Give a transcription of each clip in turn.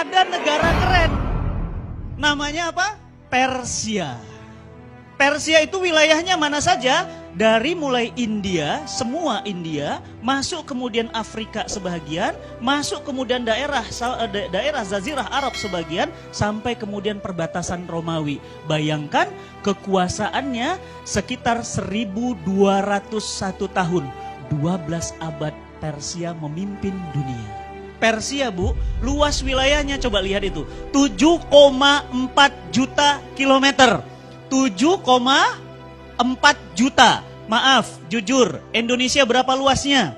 ada negara keren. Namanya apa? Persia. Persia itu wilayahnya mana saja? Dari mulai India, semua India, masuk kemudian Afrika sebagian, masuk kemudian daerah Jazirah Arab sebagian, sampai kemudian perbatasan Romawi. Bayangkan kekuasaannya sekitar 1201 tahun, 12 abad Persia memimpin dunia. Persia, Bu, luas wilayahnya coba lihat itu, 7,4 juta kilometer. 7,4 juta. Maaf, jujur, Indonesia berapa luasnya?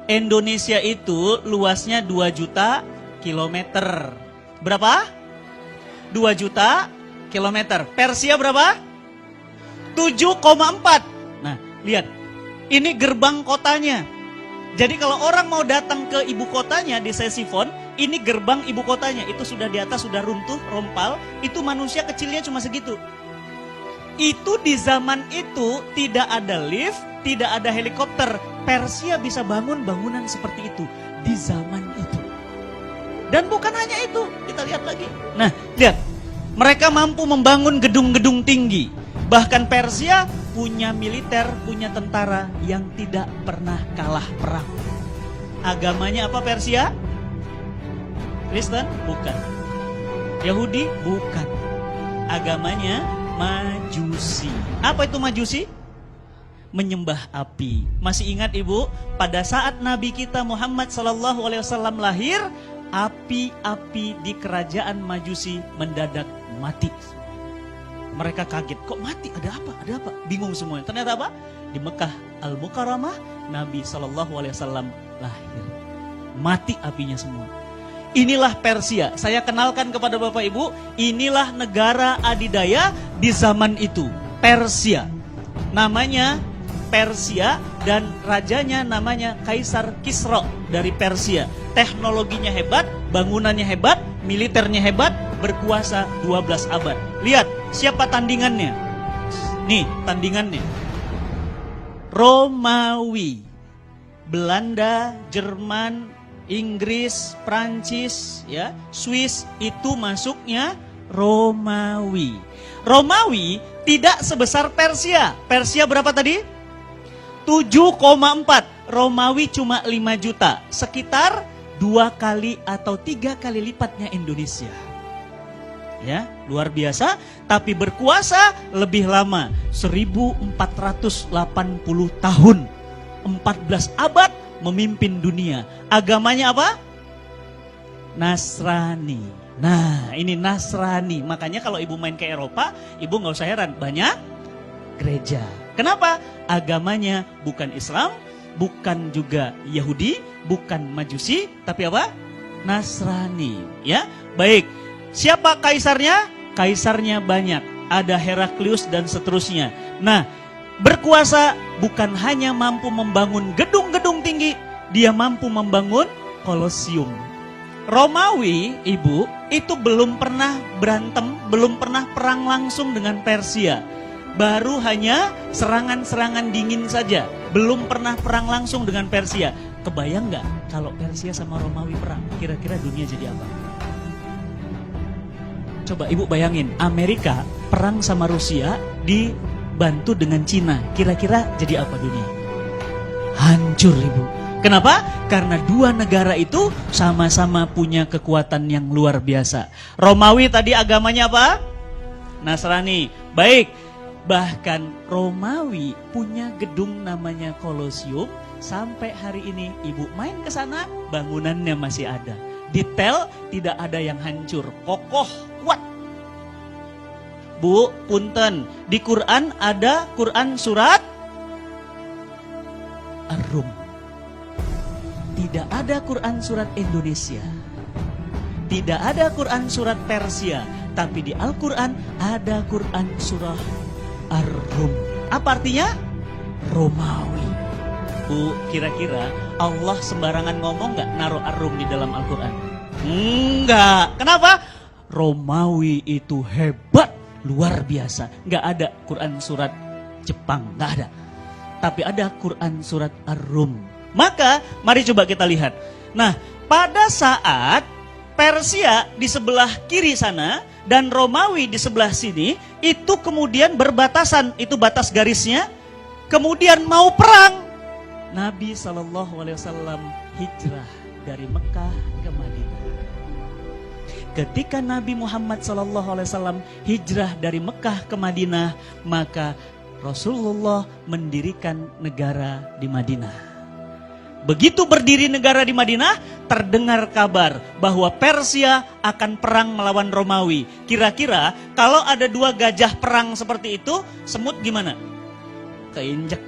Indonesia itu luasnya 2 juta kilometer. Berapa? 2 juta kilometer. Persia berapa? 7,4. Nah, lihat. Ini gerbang kotanya. Jadi kalau orang mau datang ke ibu kotanya di Ctesiphon, ini gerbang ibu kotanya. Itu sudah di atas, sudah runtuh, rompal. Itu manusia kecilnya cuma segitu. Itu di zaman itu tidak ada lift, tidak ada helikopter. Persia bisa bangun bangunan seperti itu di zaman itu. Dan bukan hanya itu, kita lihat lagi. Nah, lihat. Mereka mampu membangun gedung-gedung tinggi. Bahkan Persia punya militer, punya tentara yang tidak pernah kalah perang. Agamanya apa Persia? Kristen? Bukan. Yahudi? Bukan. Agamanya Majusi. Apa itu Majusi? Menyembah api. Masih ingat Ibu? Pada saat Nabi kita Muhammad SAW lahir, api-api di kerajaan Majusi mendadak mati. Mereka kaget, kok mati? Ada apa? Ada apa? Bingung semuanya. Ternyata apa? Di Mekah Al-Mukarramah, Nabi SAW lahir. Mati apinya semua. Inilah Persia. Saya kenalkan kepada Bapak Ibu, inilah negara adidaya di zaman itu. Persia. Namanya Persia dan rajanya namanya Kaisar Kisra dari Persia. Teknologinya hebat, bangunannya hebat, militernya hebat, berkuasa 12 abad. Lihat, siapa tandingannya? Nih, tandingannya. Romawi. Belanda, Jerman, Inggris, Prancis, ya, Swiss, itu masuknya Romawi. Romawi tidak sebesar Persia. Persia berapa tadi? 7,4. Romawi cuma 5 juta. Sekitar 2 kali atau 3 kali lipatnya Indonesia. Ya, luar biasa, tapi berkuasa lebih lama, 1480 tahun. 14 abad memimpin dunia. Agamanya apa? Nasrani. Nah, ini Nasrani. Makanya kalau ibu main ke Eropa, ibu nggak usah heran, banyak gereja. Kenapa? Agamanya bukan Islam, bukan juga Yahudi, bukan Majusi, tapi apa? Nasrani. Ya, baik. Siapa kaisarnya? Kaisarnya banyak. Ada Heraklius dan seterusnya. Nah, berkuasa bukan hanya mampu membangun gedung-gedung tinggi, dia mampu membangun Kolosium. Romawi, Ibu, itu belum pernah berantem, belum pernah perang langsung dengan Persia. Baru hanya serangan-serangan dingin saja, belum pernah perang langsung dengan Persia. Kebayang nggak kalau Persia sama Romawi perang? Kira-kira dunia jadi apa? Coba Ibu bayangin, Amerika perang sama Rusia dibantu dengan Cina. Kira-kira jadi apa dunia? Hancur, Ibu. Kenapa? Karena dua negara itu sama-sama punya kekuatan yang luar biasa. Romawi tadi agamanya apa? Nasrani. Baik. Bahkan Romawi punya gedung namanya Kolosium. Sampai hari ini Ibu main ke sana, bangunannya masih ada. Detail tidak ada yang hancur. Kokoh, kuat. Bu, punten. Di Quran ada Quran surat Ar-Rum. Tidak ada Quran surat Indonesia. Tidak ada Quran surat Persia. Tapi di Al-Quran ada Quran surah Ar-Rum. Apa artinya? Romawi. Bu, kira-kira Allah sembarangan ngomong gak naruh Ar-Rum di dalam Al-Quran? Enggak. Kenapa? Romawi itu hebat, luar biasa. Gak ada Quran surat Jepang, gak ada. Tapi ada Quran surat Ar-Rum. Maka mari coba kita lihat. Nah, pada saat Persia di sebelah kiri sana dan Romawi di sebelah sini itu kemudian berbatasan, itu batas garisnya. Kemudian mau perang, Nabi SAW hijrah dari Mekah ke Madinah. Ketika Nabi Muhammad SAW hijrah dari Mekah ke Madinah, maka Rasulullah mendirikan negara di Madinah. Begitu berdiri negara di Madinah, terdengar kabar bahwa Persia akan perang melawan Romawi. Kira-kira kalau ada dua gajah perang seperti itu, semut gimana? Keinjek.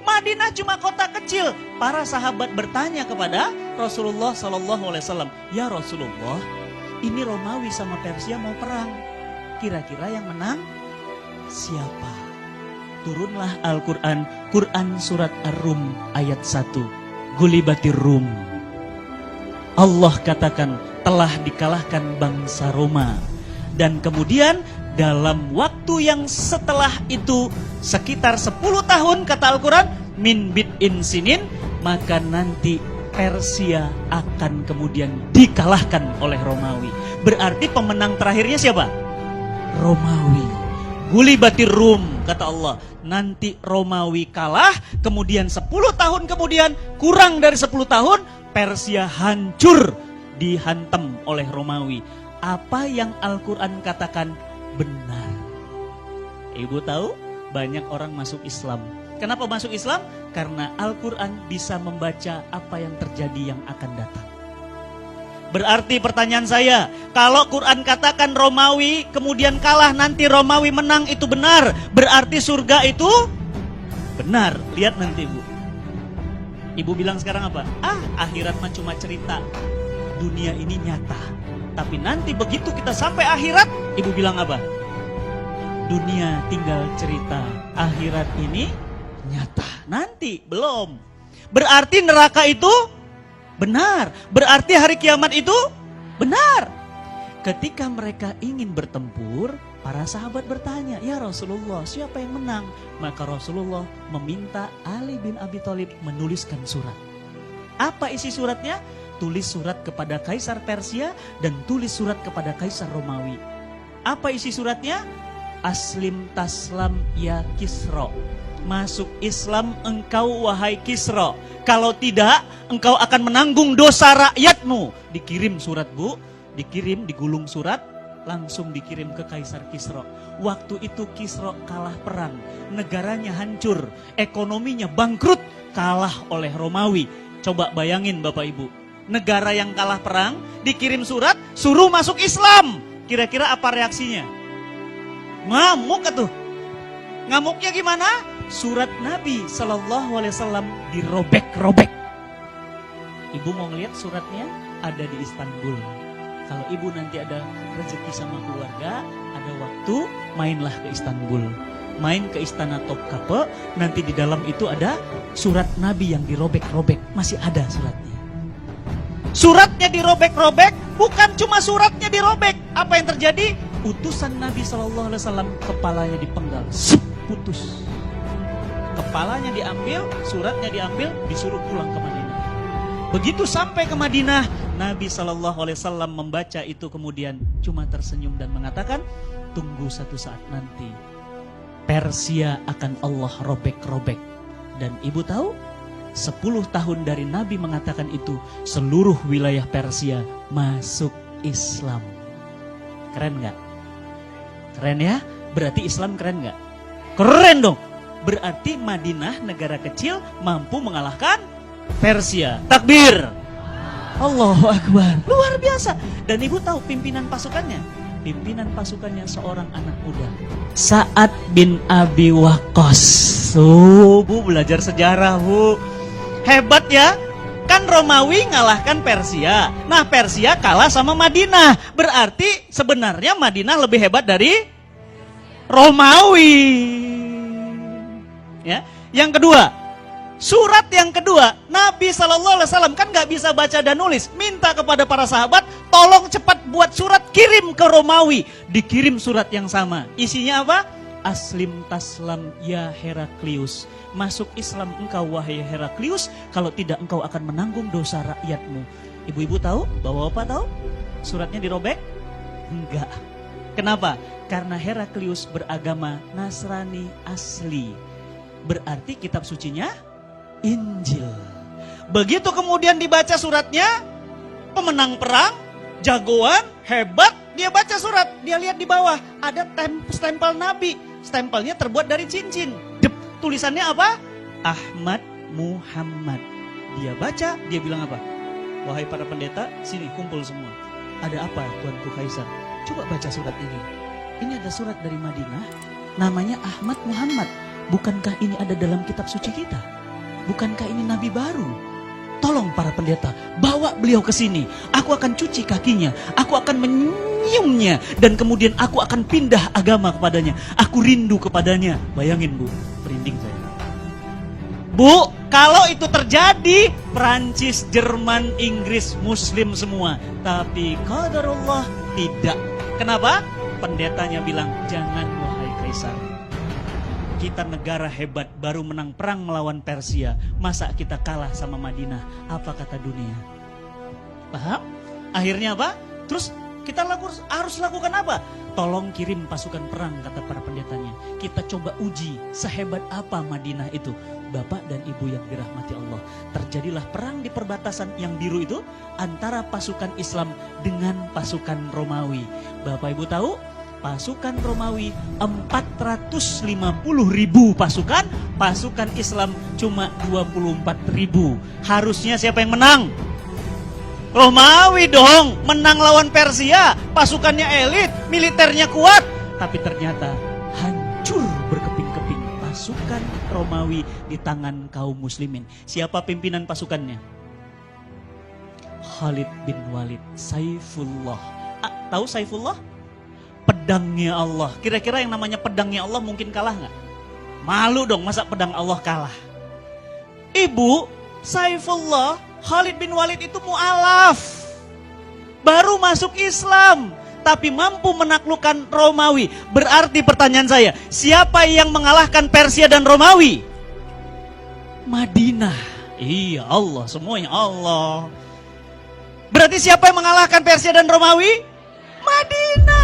Madinah cuma kota kecil. Para sahabat bertanya kepada Rasulullah SAW, "Ya Rasulullah, ini Romawi sama Persia mau perang. Kira-kira yang menang siapa?" Turunlah Al-Quran, Quran surat Ar-Rum ayat 1. Gulibatir Rum. Allah katakan telah dikalahkan bangsa Roma. Dan kemudian dalam waktu yang setelah itu sekitar 10 tahun kata Al-Quran, min bid'in sinin, maka nanti Persia akan kemudian dikalahkan oleh Romawi. Berarti pemenang terakhirnya siapa? Romawi. Gulibatir Rum, kata Allah. Nanti Romawi kalah, kemudian 10 tahun kemudian, kurang dari 10 tahun, Persia hancur, dihantam oleh Romawi. Apa yang Al-Quran katakan benar. Ibu tahu, banyak orang masuk Islam. Kenapa masuk Islam? Karena Al-Quran bisa membaca apa yang terjadi yang akan datang. Berarti pertanyaan saya, kalau Quran katakan Romawi kemudian kalah, nanti Romawi menang, itu benar. Berarti surga itu benar. Lihat nanti Bu. Ibu bilang sekarang apa? Akhirat mah cuma cerita. Dunia ini nyata. Tapi nanti begitu kita sampai akhirat, Ibu bilang apa? Dunia tinggal cerita. Akhirat ini nyata. Nanti belum. Berarti neraka itu benar. Berarti hari kiamat itu benar. Ketika mereka ingin bertempur, para sahabat bertanya, "Ya Rasulullah, siapa yang menang?" Maka Rasulullah meminta Ali bin Abi Thalib menuliskan surat. Apa isi suratnya? Tulis surat kepada Kaisar Persia dan tulis surat kepada Kaisar Romawi. Apa isi suratnya? Aslim taslam ya Kisra. Masuk Islam engkau wahai Kisra. Kalau tidak, engkau akan menanggung dosa rakyatmu. Dikirim surat Bu, dikirim, digulung surat, langsung dikirim ke Kaisar Kisra. Waktu itu Kisra kalah perang, negaranya hancur, ekonominya bangkrut, kalah oleh Romawi. Coba bayangin Bapak Ibu, negara yang kalah perang, dikirim surat, suruh masuk Islam. Kira-kira apa reaksinya? Ngamuk atuh. Ngamuknya gimana? Surat Nabi SAW dirobek-robek. Ibu mau ngeliat suratnya? Ada di Istanbul. Kalau ibu nanti ada rezeki sama keluarga, ada waktu, mainlah ke Istanbul. Main ke Istana Topkapi, nanti di dalam itu ada surat Nabi yang dirobek-robek. Masih ada suratnya. Suratnya dirobek-robek, bukan cuma suratnya dirobek. Apa yang terjadi? Utusan Nabi SAW kepalanya dipenggal. Putus. Kepalanya diambil, suratnya diambil, disuruh pulang ke Madinah. Begitu sampai ke Madinah, Nabi SAW membaca itu kemudian cuma tersenyum dan mengatakan, tunggu satu saat nanti, Persia akan Allah robek-robek. Dan ibu tahu, 10 tahun dari Nabi mengatakan itu, seluruh wilayah Persia masuk Islam. Keren gak? Keren ya? Berarti Islam keren gak? Keren dong. Berarti Madinah negara kecil mampu mengalahkan Persia. Takbir. Allahu Akbar. Luar biasa. Dan ibu tahu pimpinan pasukannya? Pimpinan pasukannya seorang anak muda, Sa'ad bin Abi Waqqas. Bu belajar sejarah Bu. Hebat ya. Kan Romawi ngalahkan Persia. Nah Persia kalah sama Madinah. Berarti sebenarnya Madinah lebih hebat dari Romawi. Ya, yang kedua, surat yang kedua, Nabi SAW kan gak bisa baca dan nulis, minta kepada para sahabat, tolong cepat buat surat, kirim ke Romawi. Dikirim surat yang sama, isinya apa? Aslim taslam ya Heraklius. Masuk Islam engkau wahai Heraklius, kalau tidak engkau akan menanggung dosa rakyatmu. Ibu-ibu tahu? Bapak-bapak tahu? Suratnya dirobek? Enggak. Kenapa? Karena Heraklius beragama Nasrani asli. Berarti kitab sucinya Injil. Begitu kemudian dibaca suratnya, pemenang perang, jagoan, hebat, dia baca surat, dia lihat di bawah ada stempel Nabi. Stempelnya terbuat dari cincin. Tulisannya apa? Ahmad Muhammad. Dia baca, dia bilang apa? Wahai para pendeta, sini kumpul semua. Ada apa Tuanku Kaisar? Coba baca surat ini. Ini ada surat dari Madinah, namanya Ahmad Muhammad. Bukankah ini ada dalam kitab suci kita? Bukankah ini nabi baru? Tolong para pendeta, bawa beliau ke sini. Aku akan cuci kakinya, aku akan menyiumnya, dan kemudian aku akan pindah agama kepadanya. Aku rindu kepadanya. Bayangin Bu, merinding saya. Bu, kalau itu terjadi, Prancis, Jerman, Inggris, Muslim semua. Tapi qadarullah tidak. Kenapa? Pendetanya bilang, jangan wahai Kaisar. Kita negara hebat, baru menang perang melawan Persia. Masa kita kalah sama Madinah? Apa kata dunia? Paham? Akhirnya apa? Terus kita harus lakukan apa? Tolong kirim pasukan perang, kata para pendetanya. Kita coba uji sehebat apa Madinah itu. Bapak dan Ibu yang dirahmati Allah, terjadilah perang di perbatasan yang biru itu antara pasukan Islam dengan pasukan Romawi. Bapak Ibu tahu? Pasukan Romawi 450.000 pasukan, pasukan Islam cuma 24.000. Harusnya siapa yang menang? Romawi dong, menang lawan Persia, pasukannya elit, militernya kuat. Tapi ternyata hancur berkeping-keping pasukan Romawi di tangan kaum muslimin. Siapa pimpinan pasukannya? Khalid bin Walid, Saifullah. Tahu Saifullah? Pedangnya Allah. Kira-kira yang namanya pedangnya Allah mungkin kalah nggak? Malu dong, masa pedang Allah kalah? Ibu, Saifullah, Khalid bin Walid itu mu'alaf. Baru masuk Islam, tapi mampu menaklukkan Romawi. Berarti pertanyaan saya, siapa yang mengalahkan Persia dan Romawi? Madinah. Iya, Allah, semuanya Allah. Berarti siapa yang mengalahkan Persia dan Romawi? Madinah.